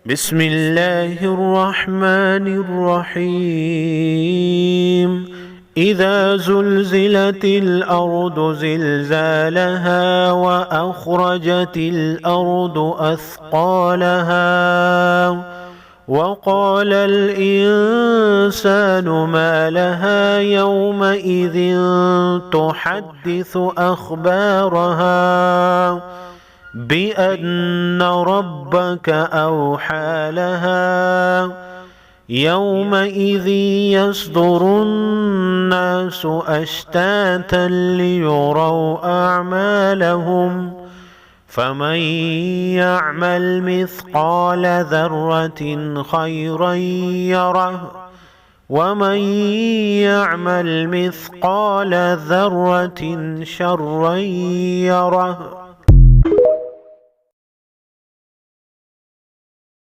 بسم الله الرحمن الرحيم. إذا زلزلت الأرض زلزالها وأخرجت الأرض أثقالها وقال الإنسان ما لها يومئذ تحدث أخبارها بأن ربك أوحى لها يومئذ يصدر الناس أشتاتا ليروا أعمالهم فمن يعمل مثقال ذرة خيرا يره ومن يعمل مثقال ذرة شرا يره.